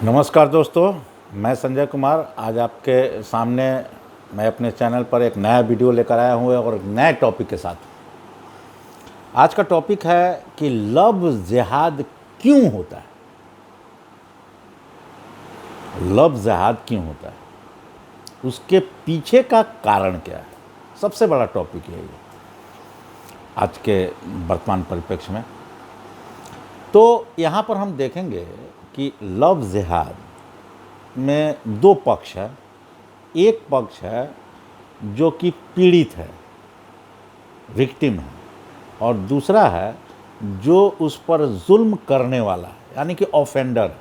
नमस्कार दोस्तों, मैं संजय कुमार आज आपके सामने मैं अपने चैनल पर एक नया वीडियो लेकर आया हूँ और एक नए टॉपिक के साथ। आज का टॉपिक है कि लव जिहाद क्यों होता है। लव जिहाद क्यों होता है, उसके पीछे का कारण क्या है, सबसे बड़ा टॉपिक यही है आज के वर्तमान परिप्रेक्ष्य में। तो यहाँ पर हम देखेंगे कि लव जिहाद में दो पक्ष है। एक पक्ष है जो कि पीड़ित है, विक्टिम है, और दूसरा है जो उस पर जुल्म करने वाला है, यानी कि ऑफेंडर।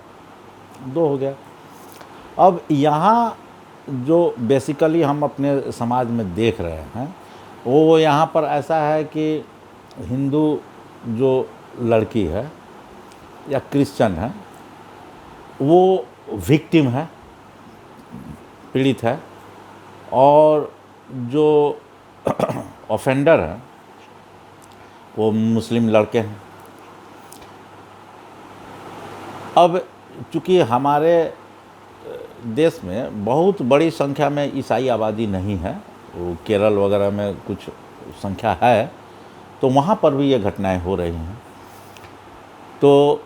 दो हो गया। अब यहाँ जो बेसिकली हम अपने समाज में देख रहे हैं वो यहाँ पर ऐसा है कि हिंदू जो लड़की है या क्रिश्चियन है वो विक्टिम है, पीड़ित है, और जो ऑफेंडर है वो मुस्लिम लड़के हैं। अब चूँकि हमारे देश में बहुत बड़ी संख्या में ईसाई आबादी नहीं है, वो केरल वगैरह में कुछ संख्या है, तो वहाँ पर भी ये घटनाएं हो रही हैं। तो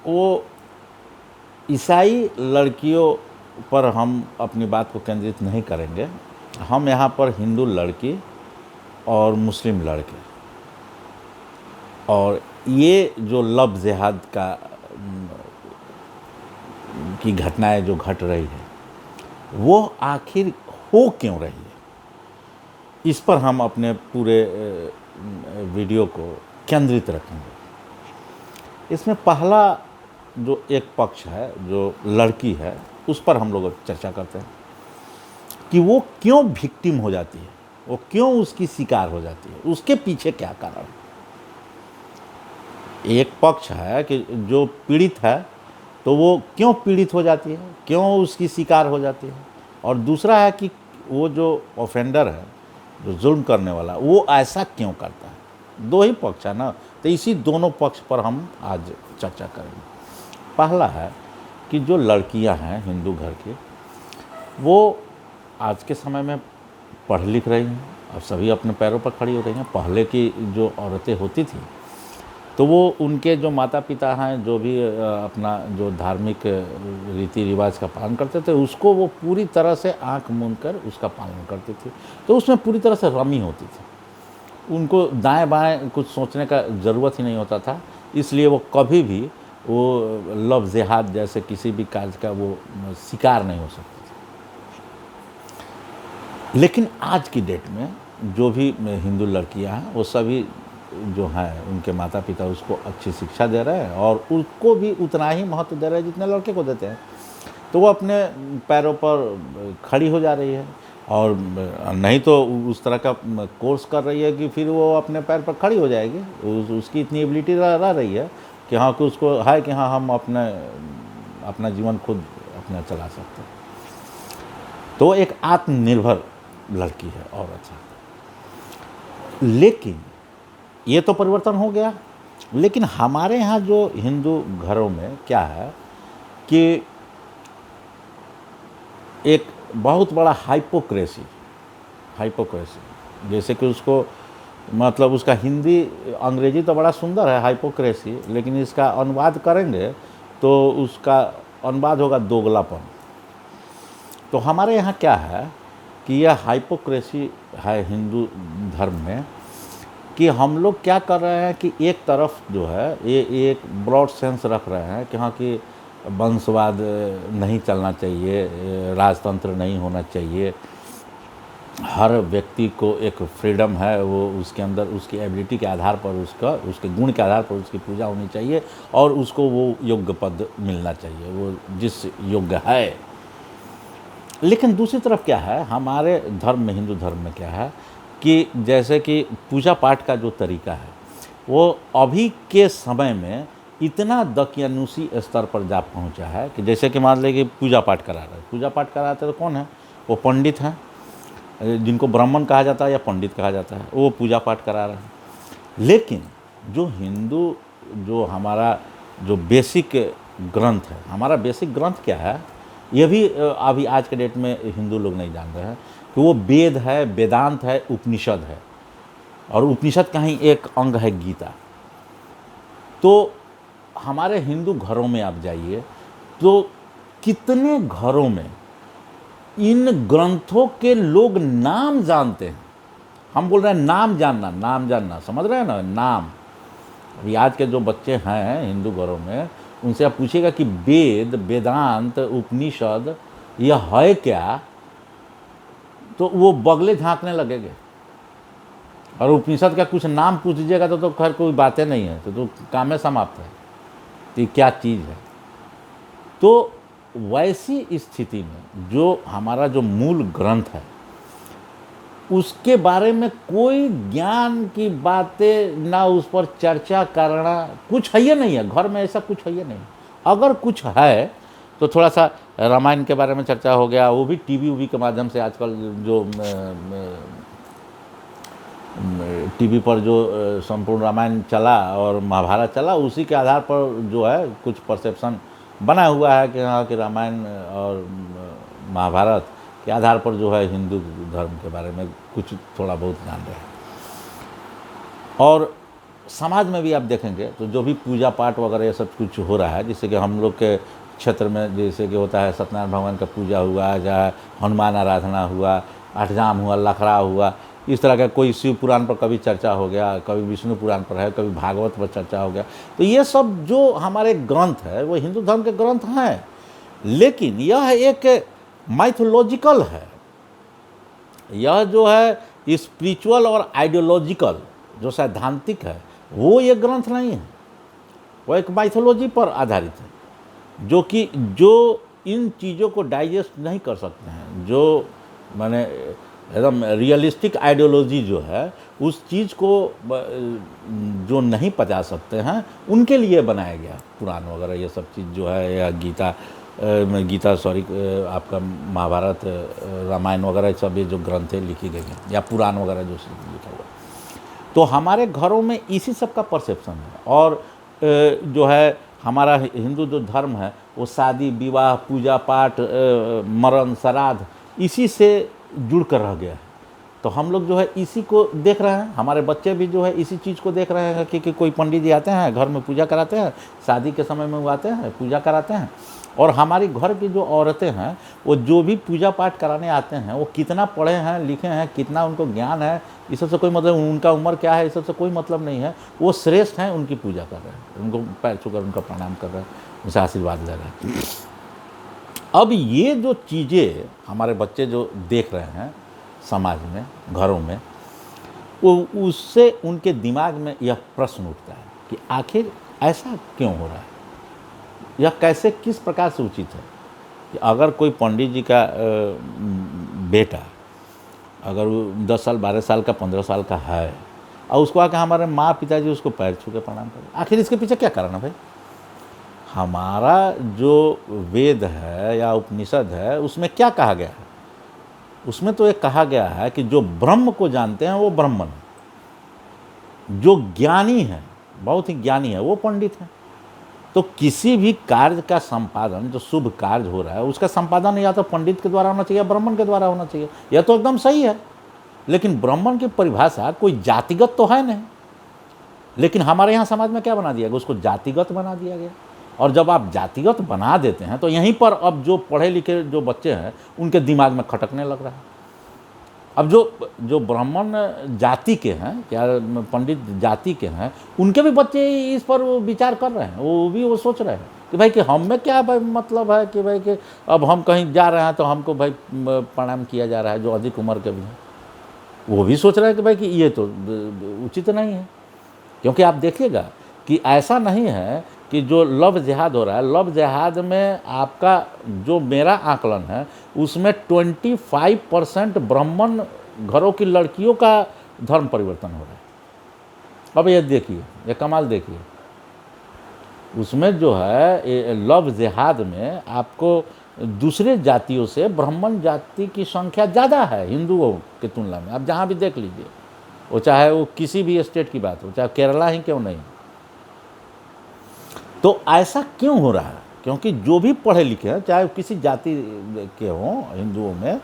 वो ईसाई लड़कियों पर हम अपनी बात को केंद्रित नहीं करेंगे, हम यहाँ पर हिंदू लड़की और मुस्लिम लड़के, और ये जो लव जिहाद की घटनाएं जो घट रही है वो आखिर हो क्यों रही है, इस पर हम अपने पूरे वीडियो को केंद्रित रखेंगे। इसमें पहला जो एक पक्ष है, जो लड़की है, उस पर हम लोग चर्चा करते हैं कि वो क्यों विक्टिम हो जाती है, वो क्यों उसकी शिकार हो जाती है, उसके पीछे क्या कारण है। एक पक्ष है कि जो पीड़ित है तो वो क्यों पीड़ित हो जाती है, क्यों उसकी शिकार हो जाती है, और दूसरा है कि वो जो ऑफेंडर है, जो जुल्म करने वाला, वो ऐसा क्यों करता है। दो ही पक्ष है ना, तो इसी दोनों पक्ष पर हम आज चर्चा करेंगे। पहला है कि जो लड़कियां हैं हिंदू घर की, वो आज के समय में पढ़ लिख रही हैं, अब सभी अपने पैरों पर खड़ी हो रही हैं। पहले की जो औरतें होती थी तो वो उनके जो माता पिता हैं, जो भी अपना जो धार्मिक रीति रिवाज का पालन करते थे, उसको वो पूरी तरह से आंख मूंद कर उसका पालन करती थी। तो उसमें पूरी तरह से रमी होती थी, उनको दाएं बाएं कुछ सोचने का ज़रूरत ही नहीं होता था। इसलिए वो कभी भी वो लव जिहाद जैसे किसी भी कार्य का वो शिकार नहीं हो सकती थी। लेकिन आज की डेट में जो भी हिंदू लड़कियां हैं वो सभी जो हैं, उनके माता पिता उसको अच्छी शिक्षा दे रहे हैं और उसको भी उतना ही महत्व दे रहे हैं जितने लड़के को देते हैं। तो वो अपने पैरों पर खड़ी हो जा रही है, और नहीं तो उस तरह का कोर्स कर रही है कि फिर वो अपने पैर पर खड़ी हो जाएगी। उसकी इतनी एबिलिटी रह रही है कि हाँ, कि उसको है कि हाँ, हम अपना जीवन खुद अपना चला सकते हैं। तो एक आत्मनिर्भर लड़की है, औरत है। लेकिन ये तो परिवर्तन हो गया। लेकिन हमारे यहाँ जो हिंदू घरों में क्या है कि एक बहुत बड़ा हाइपोक्रेसी, जैसे कि उसको मतलब उसका हिंदी अंग्रेजी तो बड़ा सुंदर है हाइपोक्रेसी, लेकिन इसका अनुवाद करेंगे तो उसका अनुवाद होगा दोगलापन। तो हमारे यहाँ क्या है कि यह हाइपोक्रेसी है हिंदू धर्म में, कि हम लोग क्या कर रहे हैं कि एक तरफ जो है ये एक ब्रॉड सेंस रख रहे हैं कि हाँ, कि वंशवाद नहीं चलना चाहिए, राजतंत्र नहीं होना चाहिए, हर व्यक्ति को एक फ्रीडम है, वो उसके अंदर उसकी एबिलिटी के आधार पर उसके गुण के आधार पर उसकी पूजा होनी चाहिए और उसको वो योग्य पद मिलना चाहिए, वो जिस योग्य है। लेकिन दूसरी तरफ क्या है हमारे धर्म में, हिंदू धर्म में क्या है कि जैसे कि पूजा पाठ का जो तरीका है वो अभी के समय में इतना दकियानुसी स्तर पर जा पहुंचा है कि जैसे कि मान लें कि पूजा पाठ करा रहे हैं, पूजा पाठ कराते तो कौन है, वो पंडित हैं, जिनको ब्राह्मण कहा जाता है या पंडित कहा जाता है, वो पूजा पाठ करा रहे हैं। लेकिन जो हिंदू जो हमारा जो बेसिक ग्रंथ है, हमारा बेसिक ग्रंथ क्या है, ये भी अभी आज के डेट में हिंदू लोग नहीं जान रहे हैं कि वो वेद है, वेदांत है, उपनिषद है, और उपनिषद का ही एक अंग है गीता। तो हमारे हिंदू घरों में आप जाइए तो कितने घरों में इन ग्रंथों के लोग नाम जानते हैं। हम बोल रहे हैं नाम जानना, नाम जानना, समझ रहे हैं ना, नाम। अभी आज के जो बच्चे हैं हिंदू घरों में, उनसे आप पूछिएगा कि वेद, वेदांत, उपनिषद यह है क्या, तो वो बगले झांकने लगेंगे। और उपनिषद का कुछ नाम पूछ दीजिएगा तो खैर कोई बातें नहीं है, तो काम समाप्त है, तो ये क्या चीज़ है। तो वैसी स्थिति में जो हमारा जो मूल ग्रंथ है उसके बारे में कोई ज्ञान की बातें ना, उस पर चर्चा करना कुछ है ही नहीं है घर में, ऐसा कुछ है ही नहीं। अगर कुछ है तो थोड़ा सा रामायण के बारे में चर्चा हो गया, वो भी टीवी के माध्यम से। आजकल जो टीवी पर जो संपूर्ण रामायण चला और महाभारत चला, उसी के आधार पर जो है कुछ परसेप्शन बना हुआ है कि हाँ कि रामायण और महाभारत के आधार पर जो है हिंदू धर्म के बारे में कुछ थोड़ा बहुत जान रहे हैं। और समाज में भी आप देखेंगे तो जो भी पूजा पाठ वगैरह ये सब कुछ हो रहा है, जैसे कि हम लोग के क्षेत्र में जैसे कि होता है सत्यनारायण भगवान का पूजा हुआ, चाहे हनुमान आराधना हुआ, आठजाम हुआ, लखड़ा हुआ, इस तरह का कोई शिव पुराण पर कभी चर्चा हो गया, कभी विष्णु पुराण पर है, कभी भागवत पर चर्चा हो गया। तो ये सब जो हमारे ग्रंथ है वो हिंदू धर्म के ग्रंथ हैं, लेकिन यह एक माइथोलॉजिकल है। यह जो है स्पिरिचुअल और आइडियोलॉजिकल जो सैद्धांतिक है वो ये ग्रंथ नहीं है, वो एक माइथोलॉजी पर आधारित है, जो इन चीज़ों को डाइजेस्ट नहीं कर सकते हैं, जो माने एकदम रियलिस्टिक आइडियोलॉजी जो है उस चीज़ को जो नहीं पचा सकते हैं उनके लिए बनाया गया पुराण वगैरह ये सब चीज़ जो है, या गीता सॉरी आपका महाभारत, रामायण वगैरह सब ये जो ग्रंथें लिखी गई हैं, या पुराण वगैरह जो लिखा हुआ। तो हमारे घरों में इसी सब का परसेप्शन है। और जो है हमारा हिंदू जो धर्म है वो शादी विवाह, पूजा पाठ, मरण श्राद्ध इसी से जुड़ कर रह गया है। तो हम लोग जो है इसी को देख रहे हैं, हमारे बच्चे भी जो है इसी चीज़ को देख रहे हैं कि कोई पंडित जी आते हैं घर में पूजा कराते हैं, शादी के समय में वो आते हैं पूजा कराते हैं। और हमारी घर की जो औरतें हैं वो जो भी पूजा पाठ कराने आते हैं वो कितना पढ़े हैं, लिखे हैं, कितना उनको ज्ञान है, इस सबसे कोई मतलब, उनका उम्र क्या है, इस सबसे कोई मतलब नहीं है। वो श्रेष्ठ हैं, उनकी पूजा कर रहे हैं, उनको पैर छूकर उनका प्रणाम कर रहे हैं, उनसे आशीर्वाद ले रहे हैं। अब ये जो चीज़ें हमारे बच्चे जो देख रहे हैं समाज में, घरों में, वो उससे उनके दिमाग में यह प्रश्न उठता है कि आखिर ऐसा क्यों हो रहा है, यह कैसे, किस प्रकार से उचित है कि अगर कोई पंडित जी का बेटा अगर 10 साल 12 साल का 15 साल का है और उसको आकर हमारे माँ पिताजी उसको पैर छू के प्रणाम करें, आखिर इसके पीछे क्या कारण है भाई। हमारा जो वेद है या उपनिषद है उसमें क्या कहा गया है, उसमें तो एक कहा गया है कि जो ब्रह्म को जानते हैं वो ब्राह्मण है, जो ज्ञानी है, बहुत ही ज्ञानी है, वो पंडित है। तो किसी भी कार्य का संपादन, जो शुभ कार्य हो रहा है उसका संपादन या तो पंडित के द्वारा होना चाहिए या ब्राह्मण के द्वारा होना चाहिए, यह तो एकदम सही है। लेकिन ब्राह्मण की परिभाषा कोई जातिगत तो है नहीं, लेकिन हमारे यहाँ समाज में क्या बना दिया गया, उसको जातिगत बना दिया गया। और जब आप जातिगत बना देते हैं तो यहीं पर अब जो पढ़े लिखे जो बच्चे हैं उनके दिमाग में खटकने लग रहा है। अब जो ब्राह्मण जाति के हैं या पंडित जाति के हैं उनके भी बच्चे इस पर विचार कर रहे हैं, वो सोच रहे हैं कि भाई कि हम में क्या भाई मतलब है कि भाई कि अब हम कहीं जा रहे हैं तो हमको भाई प्रणाम किया जा रहा है, जो अधिक उम्र के भी हैं वो भी सोच रहे हैं कि भाई कि ये तो उचित नहीं है। क्योंकि आप देखिएगा कि ऐसा नहीं है कि जो लव जिहाद हो रहा है, लव जिहाद में आपका जो मेरा आकलन है उसमें 25% ब्राह्मण घरों की लड़कियों का धर्म परिवर्तन हो रहा है। अब ये देखिए, ये कमाल देखिए, उसमें जो है लव जिहाद में आपको दूसरे जातियों से ब्राह्मण जाति की संख्या ज़्यादा है हिंदुओं की तुलना में। आप जहाँ भी देख लीजिए, वो चाहे वो किसी भी स्टेट की बात हो, चाहे केरला ही क्यों नहीं। तो ऐसा क्यों हो रहा है, क्योंकि जो भी पढ़े लिखे हैं, चाहे किसी जाति के हों हिंदुओं में,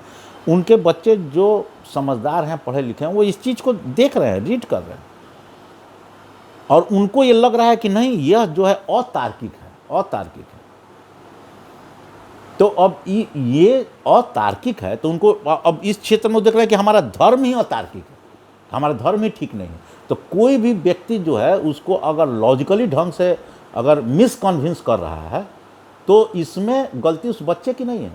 उनके बच्चे जो समझदार हैं, पढ़े लिखे हैं, वो इस चीज़ को देख रहे हैं, रीड कर रहे हैं, और उनको ये लग रहा है कि नहीं, यह जो है अतार्किक है, अतार्किक है। तो अब ये अतार्किक है, तो उनको अब इस क्षेत्र में वो देख रहे हैं कि हमारा धर्म ही अतार्किक है, हमारा धर्म ही ठीक नहीं है। तो कोई भी व्यक्ति जो है उसको अगर लॉजिकली ढंग से अगर मिसकन्विंस कर रहा है, तो इसमें गलती उस बच्चे की नहीं है,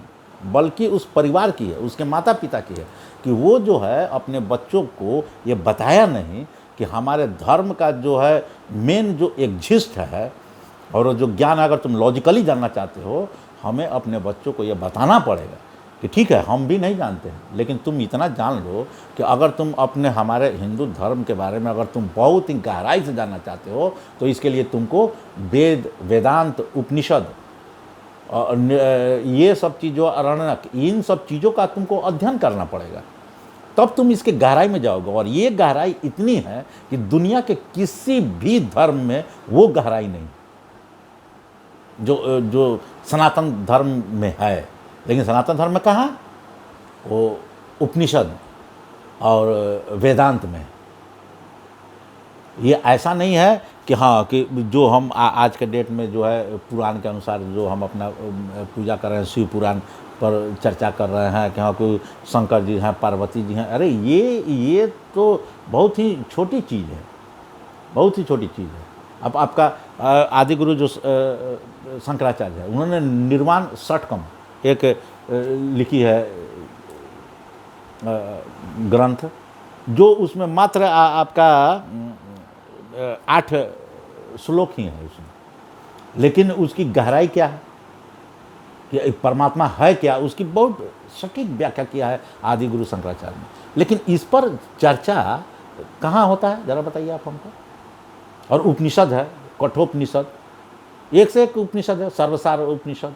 बल्कि उस परिवार की है, उसके माता पिता की है, कि वो जो है अपने बच्चों को ये बताया नहीं कि हमारे धर्म का जो है मेन जो एग्जिस्ट है, और जो ज्ञान अगर तुम लॉजिकली जानना चाहते हो, हमें अपने बच्चों को ये बताना पड़ेगा कि ठीक है, हम भी नहीं जानते हैं, लेकिन तुम इतना जान लो कि अगर तुम अपने हमारे हिंदू धर्म के बारे में अगर तुम बहुत ही गहराई से जानना चाहते हो, तो इसके लिए तुमको वेद, वेदांत, उपनिषद, ये सब चीज़ों, अरण्यक, इन सब चीज़ों का तुमको अध्ययन करना पड़ेगा, तब तुम इसके गहराई में जाओगे। और ये गहराई इतनी है कि दुनिया के किसी भी धर्म में वो गहराई नहीं जो सनातन धर्म में है। लेकिन सनातन धर्म में कहाँ? वो उपनिषद और वेदांत में। ये ऐसा नहीं है कि हाँ, कि जो हम आज के डेट में जो है पुराण के अनुसार जो हम अपना पूजा कर रहे हैं, शिव पुराण पर चर्चा कर रहे हैं कि हाँ कोई शंकर जी हैं, पार्वती जी हैं, अरे ये तो बहुत ही छोटी चीज़ है, बहुत ही छोटी चीज़ है। अब आपका आदि गुरु जो शंकराचार्य है, उन्होंने निर्वाण षटकम एक लिखी है ग्रंथ, जो उसमें मात्र आपका 8 श्लोक ही हैं उसमें, लेकिन उसकी गहराई क्या है कि परमात्मा है क्या, उसकी बहुत सटीक व्याख्या किया है आदि गुरु शंकराचार्य ने। लेकिन इस पर चर्चा कहाँ होता है, ज़रा बताइए आप हमको। और उपनिषद है, कठोपनिषद, एक से एक उपनिषद है, सर्वसार उपनिषद,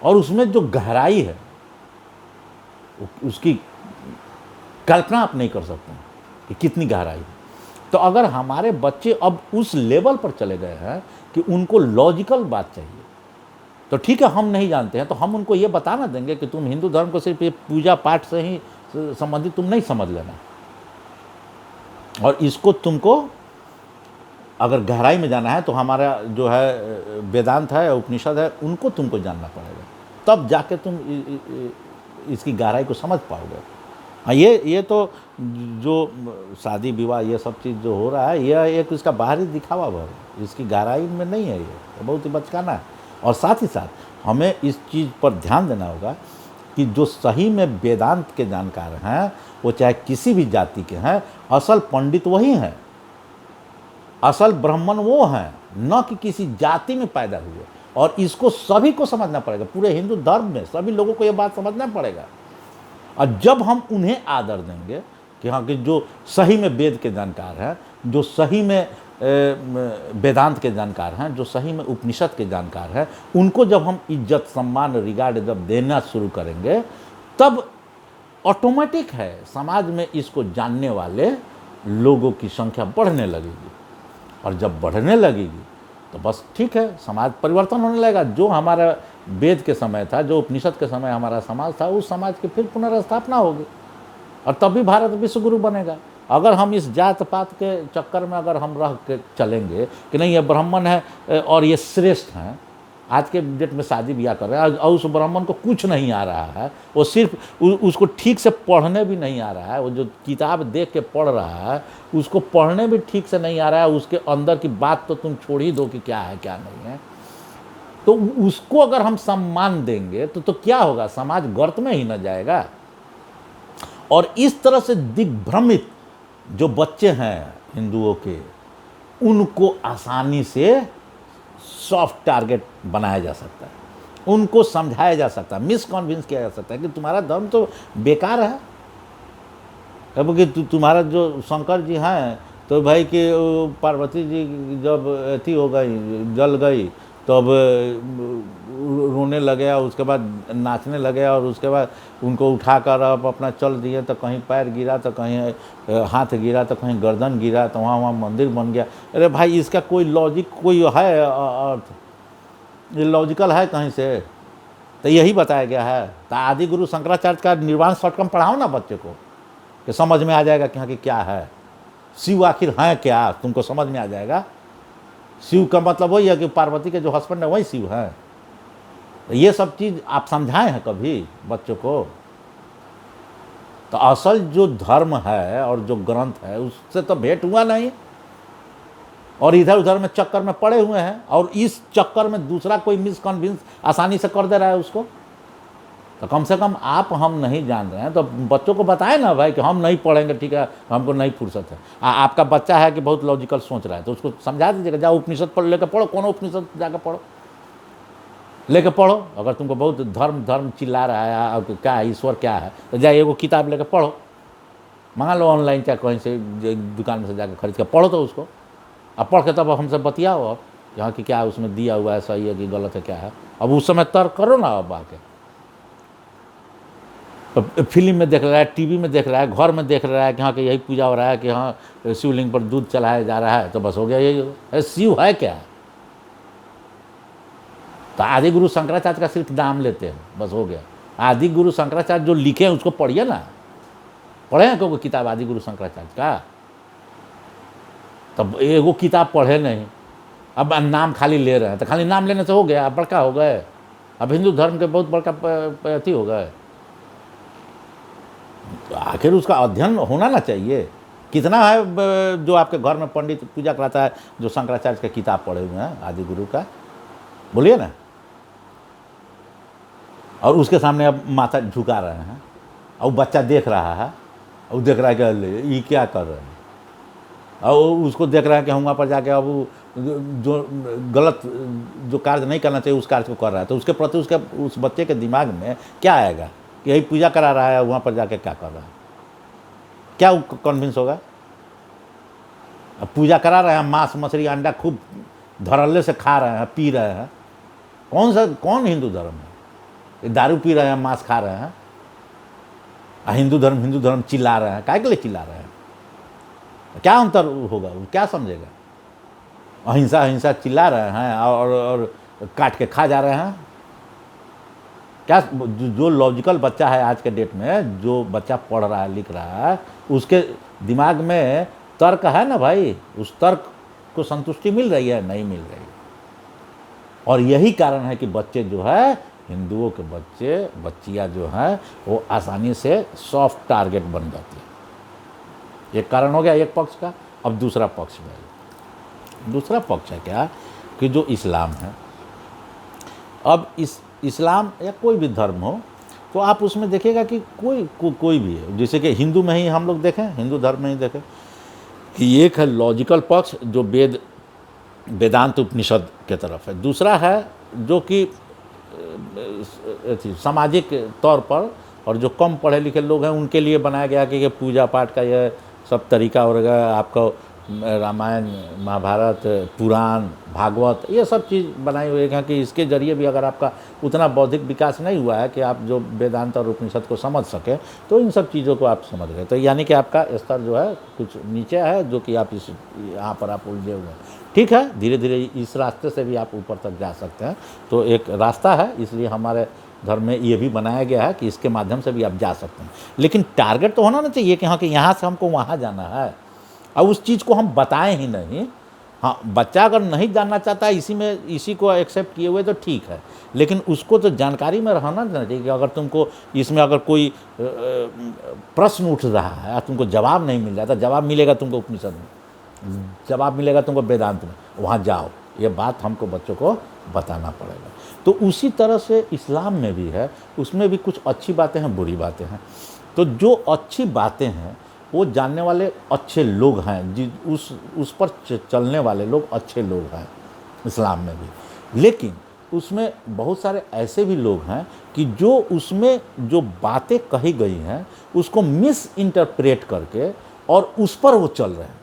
और उसमें जो गहराई है उसकी कल्पना आप नहीं कर सकते हैं कि कितनी गहराई है। तो अगर हमारे बच्चे अब उस लेवल पर चले गए हैं कि उनको लॉजिकल बात चाहिए, तो ठीक है, हम नहीं जानते हैं, तो हम उनको ये बताना देंगे कि तुम हिंदू धर्म को सिर्फ ये पूजा पाठ से ही संबंधित तुम नहीं समझ लेना, और इसको तुमको अगर गहराई में जाना है तो हमारा जो है वेदांत है, उपनिषद है, उनको तुमको जानना पड़ेगा, तब जाके तुम इसकी गहराई को समझ पाओगे। हाँ, ये तो जो शादी विवाह ये सब चीज़ जो हो रहा है, यह एक इसका बाहरी दिखावा भर, इसकी गहराई में नहीं है, ये बहुत ही बचकाना है। और साथ ही साथ हमें इस चीज़ पर ध्यान देना होगा कि जो सही में वेदांत के जानकार हैं, वो चाहे किसी भी जाति के हैं, असल पंडित वही हैं, असल ब्राह्मण वो हैं, न कि किसी जाति में पैदा हुए। और इसको सभी को समझना पड़ेगा, पूरे हिंदू धर्म में सभी लोगों को ये बात समझना पड़ेगा। और जब हम उन्हें आदर देंगे कि हाँ, कि जो सही में वेद के जानकार हैं, जो सही में वेदांत के जानकार हैं, जो सही में उपनिषद के जानकार हैं, उनको जब हम इज्जत, सम्मान, रिगार्ड जब देना शुरू करेंगे, तब ऑटोमेटिक है समाज में इसको जानने वाले लोगों की संख्या बढ़ने लगेगी। और जब बढ़ने लगेगी तो बस ठीक है, समाज परिवर्तन होने लगेगा। जो हमारा वेद के समय था, जो उपनिषद के समय हमारा समाज था, उस समाज की फिर पुनर्स्थापना होगी, और तभी भारत विश्व गुरु बनेगा। अगर हम इस जात पात के चक्कर में अगर हम रह के चलेंगे कि नहीं ये ब्राह्मण है और ये श्रेष्ठ हैं, आज के डेट में शादी ब्याह कर रहे हैं और उस ब्राह्मण को कुछ नहीं आ रहा है, वो सिर्फ उसको ठीक से पढ़ने भी नहीं आ रहा है, वो जो किताब देख के पढ़ रहा है उसको पढ़ने भी ठीक से नहीं आ रहा है, उसके अंदर की बात तो तुम छोड़ ही दो कि क्या है क्या नहीं है। तो उसको अगर हम सम्मान देंगे तो क्या होगा, समाज गर्त में ही न जाएगा। और इस तरह से दिग्भ्रमित जो बच्चे हैं हिंदुओं के, उनको आसानी से सॉफ्ट टारगेट बनाया जा सकता है, उनको समझाया जा सकता है, मिसकन्विंस किया जा सकता है कि तुम्हारा धर्म तो बेकार है। अब कि तुम्हारा जो शंकर जी हैं, तो भाई कि पार्वती जी जब अथी हो गई, जल गई, तब रोने लगे, उसके बाद नाचने लगे, और उसके बाद उनको उठाकर अब अपना चल दिए, तो कहीं पैर गिरा, तो कहीं हाथ गिरा, तो कहीं गर्दन गिरा, तो वहाँ मंदिर बन गया। अरे भाई, इसका कोई लॉजिक, कोई है अर्थ? ये लॉजिकल है कहीं से? तो यही बताया गया है। तो आदि गुरु शंकराचार्य का निर्वाण षटकम पढ़ाओ ना बच्चे को, कि समझ में आ जाएगा कि हाँ कि क्या है शिव, आखिर है क्या, तुमको समझ में आ जाएगा। शिव का मतलब वही है कि पार्वती के जो हस्बैंड है वही शिव है। तो ये सब चीज़ आप समझाए हैं कभी बच्चों को? तो असल जो धर्म है और जो ग्रंथ है उससे तो भेंट हुआ नहीं, और इधर उधर में चक्कर में पड़े हुए हैं, और इस चक्कर में दूसरा कोई मिसकन्विंस आसानी से कर दे रहा है उसको। तो कम से कम आप हम नहीं जान रहे हैं तो बच्चों को बताएं ना भाई कि हम नहीं पढ़ेंगे, ठीक है, हमको नहीं फुर्सत है। आपका बच्चा है कि बहुत लॉजिकल सोच रहा है तो उसको समझा दीजिएगा, जाओ उपनिषद पढ़ लेकर पढ़ो, कौन उपनिषद जाकर पढ़ो, लेके पढ़ो। अगर तुमको बहुत धर्म धर्म चिल्ला रहा है और क्या है ईश्वर क्या है, तो जाइए वो किताब लेकर पढ़ो, मंगा लो ऑनलाइन चाहे कहीं से दुकान में से जाकर खरीद कर पढ़ो तो उसको। अब पढ़ के तब हमसे बतियाओ और यहाँ की क्या उसमें दिया हुआ है, सही है कि गलत है क्या है। अब उस समय तर्क करो ना। अब आके फिल्म में देख रहा है, टीवी में देख रहा है, घर में देख रहा है कि हाँ कि यही पूजा हो रहा है कि हाँ शिवलिंग पर दूध चलाया जा रहा है, तो बस हो गया यही शिव है क्या। तो आदि गुरु शंकराचार्य का सिर्फ नाम लेते हैं, बस हो गया। आदि गुरु शंकराचार्य जो लिखे हैं उसको पढ़िए ना, पढ़े हैं कोई किताब आदि गुरु शंकराचार्य का? तब एगो किताब पढ़े नहीं, अब नाम खाली ले रहे हैं, तो खाली नाम लेने से हो गया, बड़का हो गए, अब हिंदू धर्म के बहुत बड़का अथी हो गए। आखिर उसका अध्ययन होना ना चाहिए। कितना है जो आपके घर में पंडित पूजा कराता है जो शंकराचार्य का किताब पढ़े हुए हैं आदि गुरु का, बोलिए ना। और उसके सामने अब माथा झुका रहे हैं, और बच्चा देख रहा है, और देख रहा है कि ये क्या कर रहे हैं, और उसको देख रहा है कि हम वहाँ पर जाके अब जो गलत जो कार्य नहीं करना चाहिए उस कार्य को कर रहा है, तो उसके प्रति उसके उस बच्चे के दिमाग में क्या आएगा कि यही पूजा करा रहा है, वहाँ पर जाके क्या कर रहा है, क्या कन्विंस होगा? अब पूजा करा रहे हैं, मांस मछली अंडा खूब धड़ल्ले से खा रहे हैं, पी रहे हैं, कौन हिंदू धर्म है? ये दारू पी रहे हैं, मांस खा रहे हैं, हिंदू धर्म चिल्ला रहे हैं, काहे के लिए चिल्ला रहे हैं? क्या अंतर होगा? वो क्या समझेगा? अहिंसा अहिंसा चिल्ला रहे हैं और काट के खा जा रहे हैं। क्या जो लॉजिकल बच्चा है आज के डेट में, जो बच्चा पढ़ रहा है लिख रहा है, उसके दिमाग में तर्क है ना भाई, उस तर्क को संतुष्टि मिल रही है? नहीं मिल रही। और यही कारण है कि बच्चे जो है, हिंदुओं के बच्चे बच्चियाँ जो हैं वो आसानी से सॉफ्ट टारगेट बन जाती है। एक कारण हो गया एक पक्ष का। अब दूसरा पक्ष में, दूसरा पक्ष है क्या कि जो इस्लाम है, अब इस्लाम या कोई भी धर्म हो तो आप उसमें देखिएगा कि कोई भी है, जैसे कि हिंदू में ही हम लोग देखें, हिंदू धर्म में ही देखें कि एक है लॉजिकल पक्ष जो वेदांत उपनिषद के तरफ है, दूसरा है जो कि सामाजिक तौर पर और जो कम पढ़े लिखे लोग हैं उनके लिए बनाया गया कि पूजा पाठ का यह सब तरीका हो गया। आपको रामायण महाभारत पुराण भागवत ये सब चीज़ बनाई हुई है कि इसके ज़रिए भी अगर आपका उतना बौद्धिक विकास नहीं हुआ है कि आप जो वेदांत और उपनिषद को समझ सकें, तो इन सब चीज़ों को आप समझ गए। तो यानी कि आपका स्तर जो है कुछ नीचे है, जो कि आप यहाँ पर आप उलझे हुए हैं। ठीक है, धीरे धीरे इस रास्ते से भी आप ऊपर तक जा सकते हैं। तो एक रास्ता है, इसलिए हमारे धर्म में ये भी बनाया गया है कि इसके माध्यम से भी आप जा सकते हैं। लेकिन टारगेट तो होना ना चाहिए कि हाँ कि यहाँ से हमको वहाँ जाना है, और उस चीज़ को हम बताएं ही नहीं। हाँ, बच्चा अगर नहीं जानना चाहता है इसी को एक्सेप्ट किए हुए तो ठीक है, लेकिन उसको तो जानकारी में रहना चाहिए कि अगर तुमको इसमें अगर कोई प्रश्न उठ रहा है, तुमको जवाब नहीं मिल रहा, तो जवाब मिलेगा तुमको उपनिषद में, जवाब मिलेगा तुमको वेदांत में, वहाँ जाओ। ये बात हमको बच्चों को बताना पड़ेगा। तो उसी तरह से इस्लाम में भी है, उसमें भी कुछ अच्छी बातें हैं, बुरी बातें हैं। तो जो अच्छी बातें हैं वो जानने वाले अच्छे लोग हैं, उस पर चलने वाले लोग अच्छे लोग हैं इस्लाम में भी। लेकिन उसमें बहुत सारे ऐसे भी लोग हैं कि जो उसमें जो बातें कही गई हैं उसको मिस इंटरप्रेट करके और उस पर वो चल रहे हैं,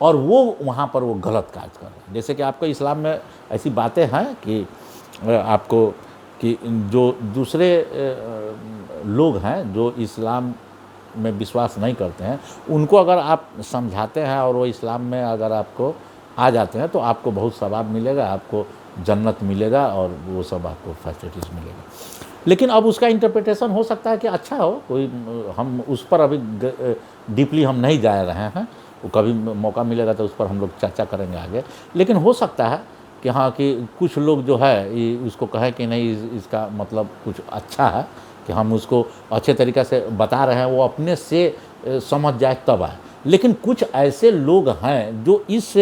और वो वहाँ पर वो गलत कार्य कर रहे हैं। जैसे कि आपको इस्लाम में ऐसी बातें हैं कि आपको कि जो दूसरे लोग हैं जो इस्लाम में विश्वास नहीं करते हैं, उनको अगर आप समझाते हैं और वो इस्लाम में अगर आपको आ जाते हैं तो आपको बहुत सवाब मिलेगा, आपको जन्नत मिलेगा और वो सब आपको फैसिलिटीज़ मिलेगा। लेकिन अब उसका इंटरप्रिटेशन हो सकता है कि अच्छा हो, कोई हम उस पर अभी डीपली हम नहीं जा रहे हैं, वो कभी मौका मिलेगा तो उस पर हम लोग चर्चा करेंगे आगे। लेकिन हो सकता है कि हाँ, कि कुछ लोग जो है ये उसको कहें कि नहीं इसका मतलब कुछ अच्छा है, कि हम उसको अच्छे तरीक़े से बता रहे हैं, वो अपने से समझ जाए तब आए। लेकिन कुछ ऐसे लोग हैं जो इस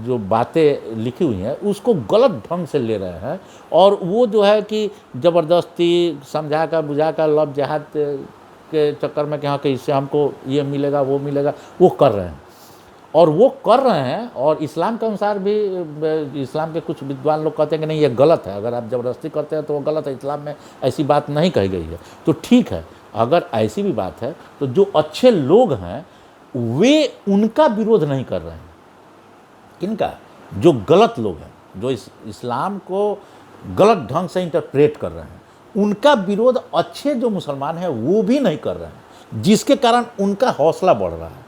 जो बातें लिखी हुई हैं उसको गलत ढंग से ले रहे हैं, और वो जो है कि ज़बरदस्ती समझा कर बुझा कर लव जहाद के चक्कर में कि हाँ कि इससे हमको ये मिलेगा वो मिलेगा, वो कर रहे हैं। और वो कर रहे हैं, और इस्लाम के अनुसार भी इस्लाम के कुछ विद्वान लोग कहते हैं कि नहीं ये गलत है, अगर आप ज़बरदस्ती करते हैं तो वो गलत है, इस्लाम में ऐसी बात नहीं कही गई है। तो ठीक है, अगर ऐसी भी बात है तो जो अच्छे लोग हैं वे उनका विरोध नहीं कर रहे हैं। किनका? जो गलत लोग हैं, जो इस्लाम को गलत ढंग से इंटरप्रेट कर रहे हैं, उनका विरोध अच्छे जो मुसलमान हैं वो भी नहीं कर रहे हैं, जिसके कारण उनका हौसला बढ़ रहा है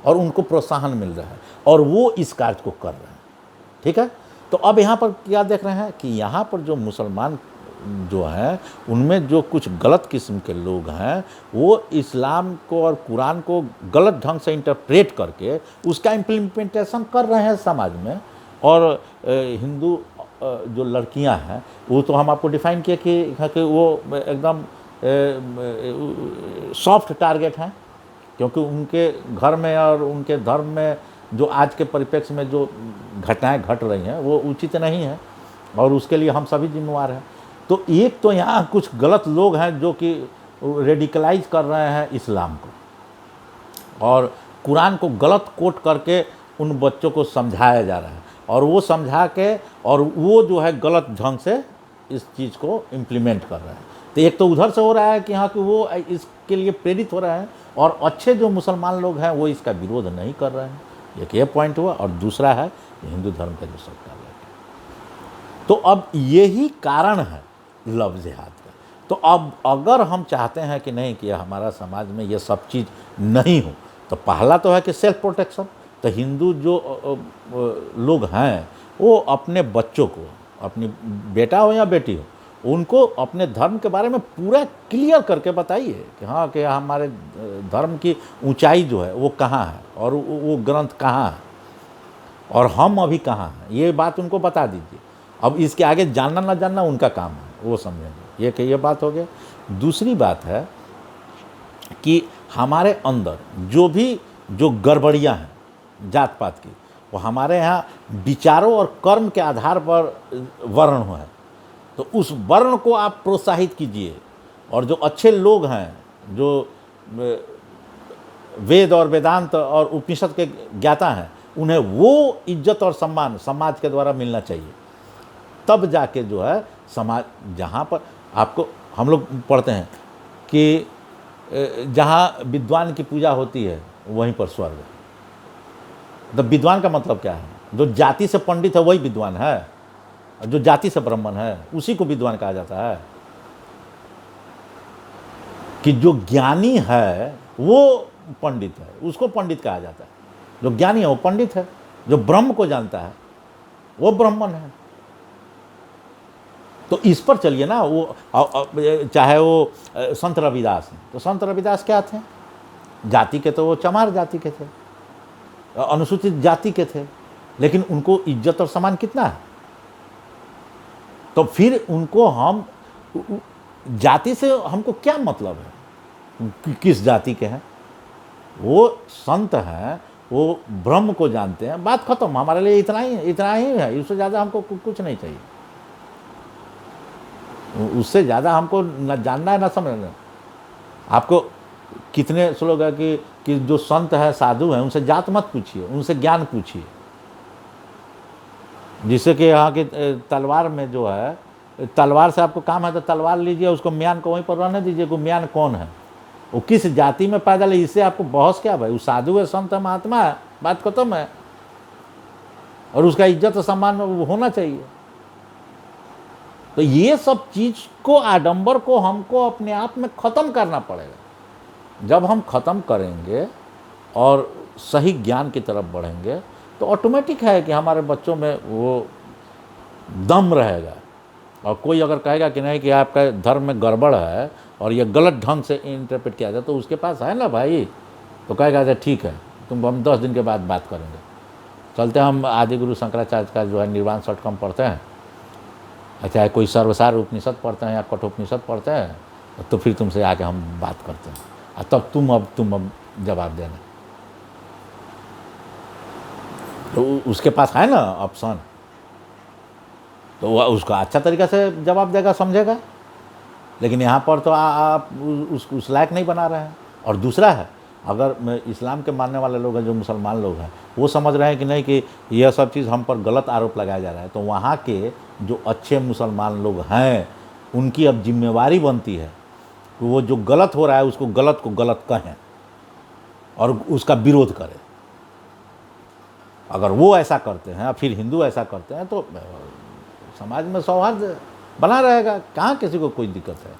और उनको प्रोत्साहन मिल रहा है, और वो इस कार्य को कर रहे हैं। ठीक है, तो अब यहाँ पर क्या देख रहे हैं कि यहाँ पर जो मुसलमान जो हैं उनमें जो कुछ गलत किस्म के लोग हैं वो इस्लाम को और कुरान को गलत ढंग से इंटरप्रेट करके उसका इम्प्लीमेंटेशन कर रहे हैं समाज में। और हिंदू जो लड़कियां हैं वो तो हम आपको डिफ़ाइन किए कि वो एकदम सॉफ्ट टारगेट हैं, क्योंकि उनके घर में और उनके धर्म में जो आज के परिप्रेक्ष्य में जो घटनाएं घट रही हैं वो उचित नहीं है, और उसके लिए हम सभी जिम्मेवार हैं। तो एक तो यहाँ कुछ गलत लोग हैं जो कि रेडिकलाइज कर रहे हैं इस्लाम को, और कुरान को गलत कोट करके उन बच्चों को समझाया जा रहा है, और वो समझा के और वो जो है गलत ढंग से इस चीज़ को इम्प्लीमेंट कर रहे हैं। तो एक तो उधर से हो रहा है कि हाँ कि वो इसके लिए प्रेरित हो रहे हैं, और अच्छे जो मुसलमान लोग हैं वो इसका विरोध नहीं कर रहे हैं। एक ये पॉइंट हुआ, और दूसरा है हिंदू धर्म का जो सरकार है। तो अब यही कारण है लव जिहाद का। तो अब अगर हम चाहते हैं कि नहीं कि हमारा समाज में ये सब चीज़ नहीं हो, तो पहला तो है कि सेल्फ प्रोटेक्शन। तो हिंदू जो लोग हैं वो अपने बच्चों को, अपनी बेटा हो या बेटी हो, उनको अपने धर्म के बारे में पूरा क्लियर करके बताइए कि हाँ कि हमारे धर्म की ऊंचाई जो है वो कहाँ है, और वो ग्रंथ कहाँ है, और हम अभी कहाँ हैं, ये बात उनको बता दीजिए। अब इसके आगे जानना ना जानना उनका काम है, वो समझेंगे। ये बात हो गया। दूसरी बात है कि हमारे अंदर जो गड़बड़ियाँ हैं जात पात की, वो हमारे यहाँ विचारों और कर्म के आधार पर वर्ण हुआ है। तो उस वर्ण को आप प्रोत्साहित कीजिए, और जो अच्छे लोग हैं, जो वेद और वेदांत और उपनिषद के ज्ञाता हैं, उन्हें वो इज्जत और सम्मान समाज के द्वारा मिलना चाहिए। तब जाके जो है समाज, जहाँ पर आपको हम लोग पढ़ते हैं कि जहाँ विद्वान की पूजा होती है वहीं पर स्वर्ग है। तो विद्वान का मतलब क्या है? जो जाति से पंडित है वही विद्वान है, जो जाति से ब्राह्मण है उसी को विद्वान कहा जाता है। कि जो ज्ञानी है वो पंडित है, उसको पंडित कहा जाता है। जो ज्ञानी है वो पंडित है, जो ब्रह्म को जानता है वो ब्राह्मण है। तो इस पर चलिए ना। वो चाहे वो संत रविदास हैं, तो संत रविदास क्या थे? जाति के, तो वो चमार जाति के थे, अनुसूचित जाति के थे, लेकिन उनको इज्जत और सम्मान कितना है। तो फिर उनको हम, जाति से हमको क्या मतलब है, किस जाति के हैं? वो संत हैं, वो ब्रह्म को जानते हैं, बात खत्म। हमारे लिए इतना ही है, इससे ज़्यादा हमको कुछ नहीं चाहिए। उससे ज़्यादा हमको न जानना है न समझना। आपको कितने श्लोक है कि जो संत है, साधु हैं, उनसे जात मत पूछिए, उनसे ज्ञान पूछिए। जिससे कि यहाँ की तलवार में जो है, तलवार से आपको काम है तो तलवार लीजिए, उसको म्यान को वहीं पर रहने दीजिए। को म्यान कौन है, वो किस जाति में पैदा है, इससे आपको बहस क्या भाई? वो साधु है, संत है, महात्मा है, बात खत्म है। और उसका इज्जत और सम्मान होना चाहिए। तो ये सब चीज़ को, आडंबर को हमको अपने आप में ख़त्म करना पड़ेगा। जब हम ख़त्म करेंगे और सही ज्ञान की तरफ बढ़ेंगे तो ऑटोमेटिक है कि हमारे बच्चों में वो दम रहेगा। और कोई अगर कहेगा कि नहीं कि आपका धर्म में गड़बड़ है और ये गलत ढंग से इंटरप्रेट किया जाए, तो उसके पास है ना भाई, तो कहेगा अच्छा ठीक है, हम 10 दिन के बाद बात करेंगे। चलते हम आदि गुरु शंकराचार्य का जो है निर्वाण षटकम पढ़ते हैं, चाहे कोई सर्वसार उपनिषद पढ़ते हैं या कठोपनिषद पढ़ते हैं, तो फिर तुमसे आके हम बात करते हैं, और तब तुम अब जवाब देना। तो उसके पास है ना ऑप्शन, तो वह उसका अच्छा तरीक़ा से जवाब देगा, समझेगा। लेकिन यहाँ पर तो आप उस लायक नहीं बना रहे हैं। और दूसरा है, अगर इस्लाम के मानने वाले लोग हैं, जो मुसलमान लोग हैं, वो समझ रहे हैं कि नहीं कि यह सब चीज़ हम पर गलत आरोप लगाया जा रहा है, तो वहाँ के जो अच्छे मुसलमान लोग हैं उनकी अब जिम्मेवारी बनती है कि वो जो गलत हो रहा है उसको गलत को गलत कहें और उसका विरोध करें। अगर वो ऐसा करते हैं फिर हिंदू ऐसा करते हैं, तो समाज में सौहार्द बना रहेगा, कहाँ किसी को कोई दिक्कत है।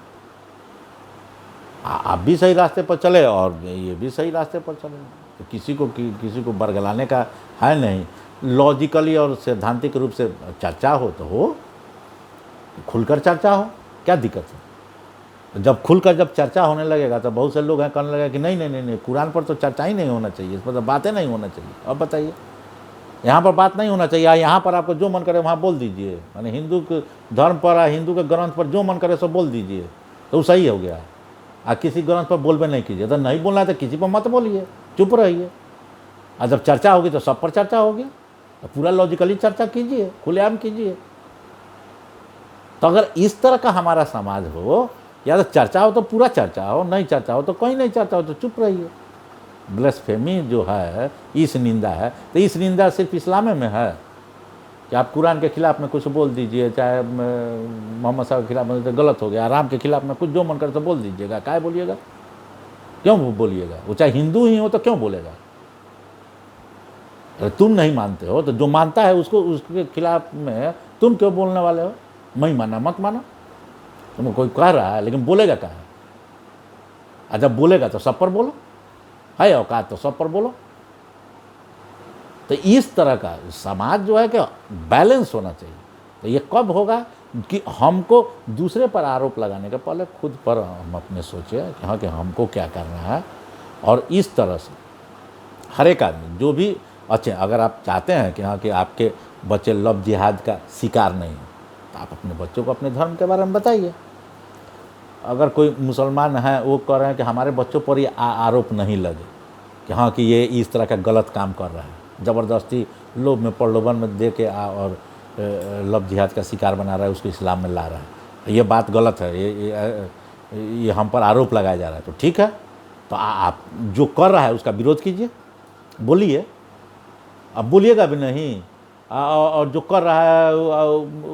आप भी सही रास्ते पर चले और ये भी सही रास्ते पर चले, तो किसी को बरगलाने का है नहीं। लॉजिकली और सैद्धांतिक रूप से चर्चा हो तो हो, खुलकर चर्चा हो, क्या दिक्कत है। जब चर्चा होने लगेगा तो बहुत से लोग हैं कहने लगेगा कि नहीं, कुरान पर तो चर्चा ही नहीं होना चाहिए, इस पर तो बातें नहीं होना चाहिए। अब बताइए, यहाँ पर बात नहीं होना चाहिए, यहाँ पर आपको जो मन करे वहाँ बोल दीजिए, माने हिंदू के धर्म पर, हिंदू के ग्रंथ पर जो मन करे सो बोल दीजिए, तो सही हो गया। किसी ग्रंथ पर बोलबे नहीं कीजिए, तो नहीं बोलना है तो किसी पर मत बोलिए, चुप रहिए। और जब चर्चा होगी तो सब पर चर्चा होगी, तो पूरा लॉजिकली चर्चा कीजिए, खुलेआम कीजिए। तो अगर इस तरह का हमारा समाज हो, या तो चर्चा हो तो पूरा चर्चा हो, नहीं चर्चा हो तो कोई नहीं चर्चा हो तो चुप रहिए। ब्लेस्फेमी जो है, इस निंदा है, तो इस निंदा सिर्फ इस्लाम में है कि आप कुरान के खिलाफ में कुछ बोल दीजिए, चाहे मोहम्मद साहब के खिलाफ में तो गलत हो गया, राम के खिलाफ में कुछ जो मन करे तो बोल दीजिएगा, काय बोलिएगा, क्यों बोलिएगा। वो चाहे हिंदू ही हो तो क्यों बोलेगा। अरे तुम नहीं मानते हो तो जो मानता है उसके खिलाफ में तुम क्यों बोलने वाले हो। मैं माना मत मानो, तुमको कोई कह रहा है, लेकिन बोलेगा क्या है। जब बोलेगा तो सब पर बोलो, है औकात तो सब पर बोलो। तो इस तरह का समाज जो है कि बैलेंस होना चाहिए। तो ये कब होगा कि हमको दूसरे पर आरोप लगाने के पहले खुद पर हम अपने सोचे कि हाँ कि हमको क्या करना है। और इस तरह से हर एक आदमी जो भी अच्छे, अगर आप चाहते हैं कि हाँ कि आपके बच्चे लव जिहाद का शिकार नहीं हो, तो आप अपने बच्चों को अपने धर्म के बारे में बताइए। अगर कोई मुसलमान है वो कह रहे हैं कि हमारे बच्चों पर ये आरोप नहीं लगे कि हाँ कि ये इस तरह का गलत काम कर रहा है, ज़बरदस्ती लोभ में प्रलोभन में दे के और लव जिहाद का शिकार बना रहा है, उसको इस्लाम में ला रहा है, ये बात गलत है, ये हम पर आरोप लगाया जा रहा है। तो ठीक है, तो आप जो कर रहा है उसका विरोध कीजिए, बोलिए। अब बोलिएगा भी नहीं, और जो कर रहा है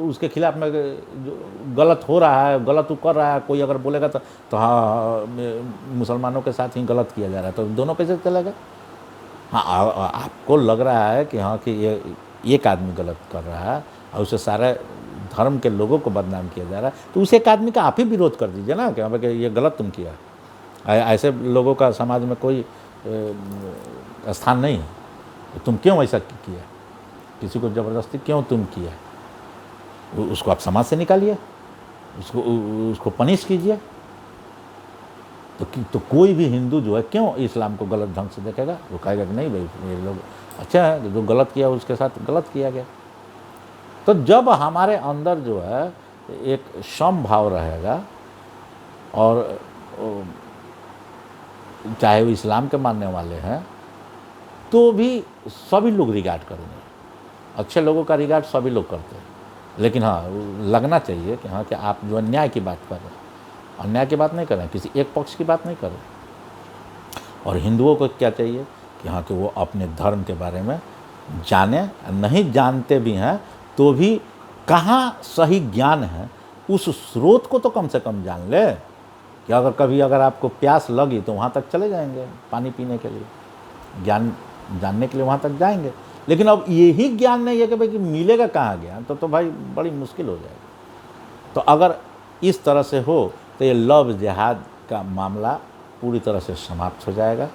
उसके खिलाफ में जो गलत हो रहा है, गलत वो कर रहा है, कोई अगर बोलेगा तो हाँ मुसलमानों के साथ ही गलत किया जा रहा है, तो दोनों कैसे चलेगा। हाँ, आपको लग रहा है कि हाँ कि ये एक आदमी गलत कर रहा है और उसे सारे धर्म के लोगों को बदनाम किया जा रहा है, तो उस एक आदमी का आप ही विरोध कर दीजिए ना कि हाँ ये गलत तुम किया। ऐसे लोगों का समाज में कोई स्थान नहीं है। तुम क्यों ऐसा किया, किसी को ज़बरदस्ती क्यों तुम किया, उसको आप समाज से निकालिए, उसको पनिश कीजिए। तो कोई भी हिंदू जो है क्यों इस्लाम को गलत ढंग से देखेगा। वो कहेगा कि नहीं भाई ये लोग अच्छा है, जो गलत किया उसके साथ गलत किया गया। तो जब हमारे अंदर जो है एक सम भाव रहेगा, और चाहे वो इस्लाम के मानने वाले हैं तो भी सभी लोग रिगार्ड करेंगे। अच्छे लोगों का रिगार्ड सभी लोग करते हैं, लेकिन हाँ लगना चाहिए कि हाँ कि आप जो अन्याय की बात कर रहे हैं, अन्याय की बात नहीं कर रहे हैं, किसी एक पक्ष की बात नहीं कर रहे। और हिंदुओं को क्या चाहिए कि हाँ कि वो अपने धर्म के बारे में जाने, नहीं जानते भी हैं तो भी कहाँ सही ज्ञान है उस स्रोत को तो कम से कम जान ले, कि अगर कभी अगर आपको प्यास लगी तो वहाँ तक चले जाएंगे पानी पीने के लिए, ज्ञान जानने के लिए वहाँ तक जाएंगे। लेकिन अब यही ज्ञान नहीं है कि भाई कि मिलेगा कहाँ ज्ञान, तो भाई बड़ी मुश्किल हो जाएगी। तो अगर इस तरह से हो तो ये लव जिहाद का मामला पूरी तरह से समाप्त हो जाएगा।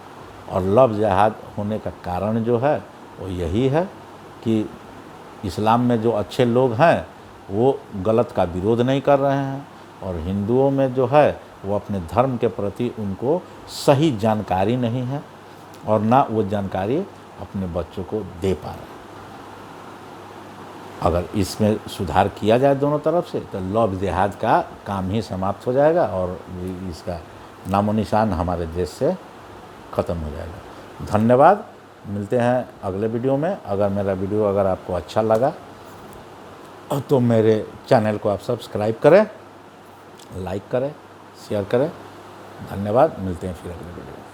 और लव जिहाद होने का कारण जो है वो यही है कि इस्लाम में जो अच्छे लोग हैं वो गलत का विरोध नहीं कर रहे हैं, और हिंदुओं में जो है वो अपने धर्म के प्रति उनको सही जानकारी नहीं है, और ना वो जानकारी अपने बच्चों को दे पा रहे हैं। अगर इसमें सुधार किया जाए दोनों तरफ से तो लव जिहाद का काम ही समाप्त हो जाएगा और इसका नामो निशान हमारे देश से ख़त्म हो जाएगा। धन्यवाद, मिलते हैं अगले वीडियो में। अगर मेरा वीडियो अगर आपको अच्छा लगा तो मेरे चैनल को आप सब्सक्राइब करें, लाइक करें, शेयर करें। धन्यवाद, मिलते हैं फिर अगले वीडियो में।